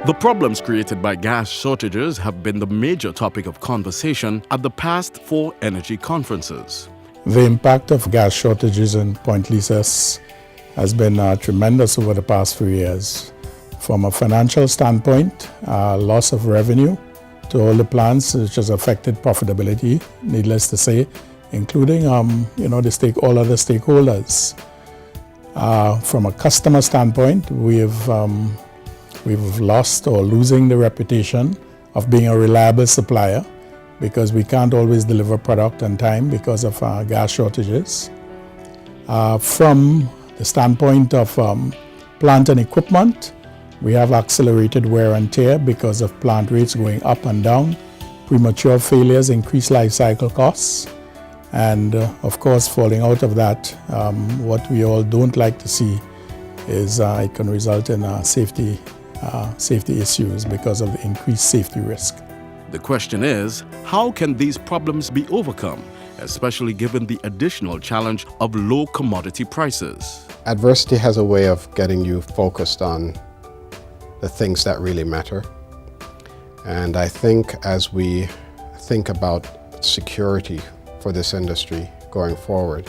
The problems created by gas shortages have been the major topic of conversation at the past 4 energy conferences. The impact of gas shortages in Point Lisas has been tremendous over the past few years. From a financial standpoint, loss of revenue to all the plants, which has affected profitability, needless to say, including all other stakeholders. From a customer standpoint, we've lost or losing the reputation of being a reliable supplier because we can't always deliver product on time because of gas shortages. From the standpoint of plant and equipment, we have accelerated wear and tear because of plant rates going up and down, premature failures, increased life cycle costs, and of course, falling out of that, what we all don't like to see is it can result in safety issues because of the increased safety risk. The question is, how can these problems be overcome, especially given the additional challenge of low commodity prices? Adversity has a way of getting you focused on the things that really matter. And I think as we think about security for this industry going forward,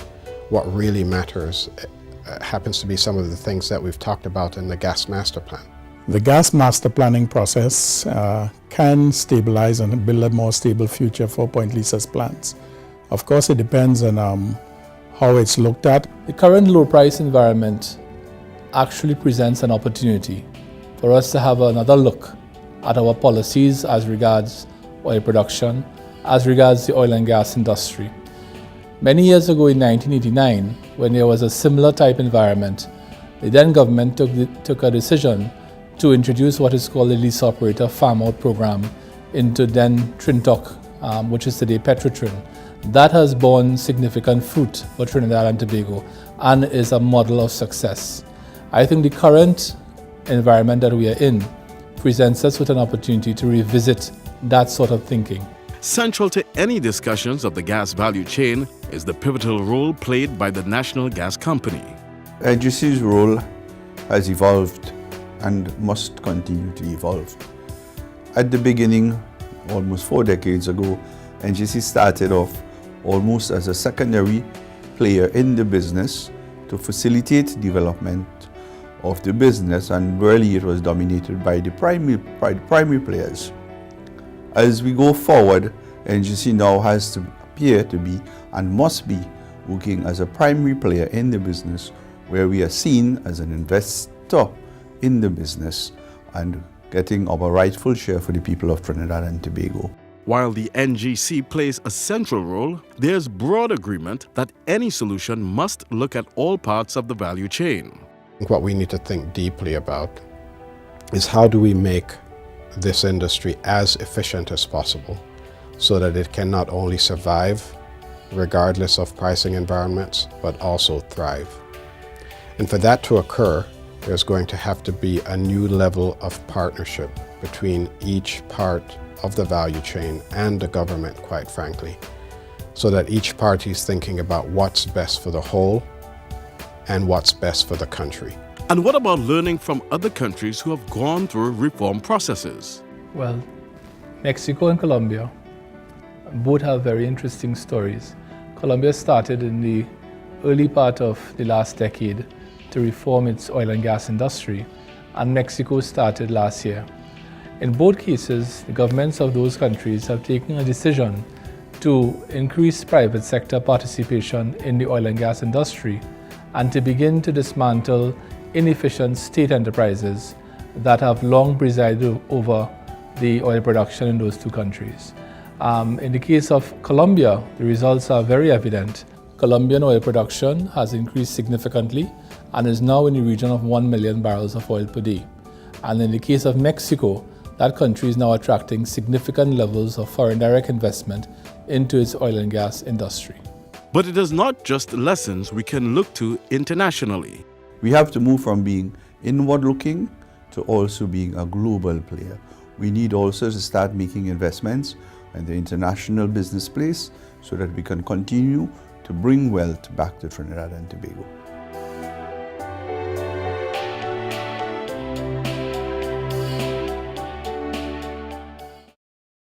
what really matters happens to be some of the things that we've talked about in the gas master plan. The gas master planning process can stabilize and build a more stable future for Point Lisa's plants. Of course, it depends on how it's looked at. The current low price environment actually presents an opportunity for us to have another look at our policies as regards oil production, as regards the oil and gas industry. Many years ago in 1989, when there was a similar type environment, the then government took a decision to introduce what is called the lease operator farm out program into then Trinidad, which is today Petrotrin. That has borne significant fruit for Trinidad and Tobago and is a model of success. I think the current environment that we are in presents us with an opportunity to revisit that sort of thinking. Central to any discussions of the gas value chain is the pivotal role played by the National Gas Company. NGC's role has evolved and must continue to evolve. At the beginning, almost 4 decades ago, NGC started off almost as a secondary player in the business to facilitate development of the business, and really it was dominated by the primary players. As we go forward, NGC now has to appear to be and must be working as a primary player in the business, where we are seen as an investor in the business and getting our rightful share for the people of Trinidad and Tobago. While the NGC plays a central role, there's broad agreement that any solution must look at all parts of the value chain. What we need to think deeply about is how do we make this industry as efficient as possible so that it can not only survive regardless of pricing environments, but also thrive. And for that to occur, there's going to have to be a new level of partnership between each part of the value chain and the government, quite frankly, so that each party is thinking about what's best for the whole and what's best for the country. And what about learning from other countries who have gone through reform processes? Well, Mexico and Colombia both have very interesting stories. Colombia started in the early part of the last decade to reform its oil and gas industry, and Mexico started last year. In both cases, the governments of those countries have taken a decision to increase private sector participation in the oil and gas industry and to begin to dismantle inefficient state enterprises that have long presided over the oil production in those two countries. In the case of Colombia, the results are very evident. Colombian oil production has increased significantly and is now in the region of 1 million barrels of oil per day. And in the case of Mexico, that country is now attracting significant levels of foreign direct investment into its oil and gas industry. But it is not just lessons we can look to internationally. We have to move from being inward-looking to also being a global player. We need also to start making investments in the international business place so that we can continue to bring wealth back to Trinidad and Tobago.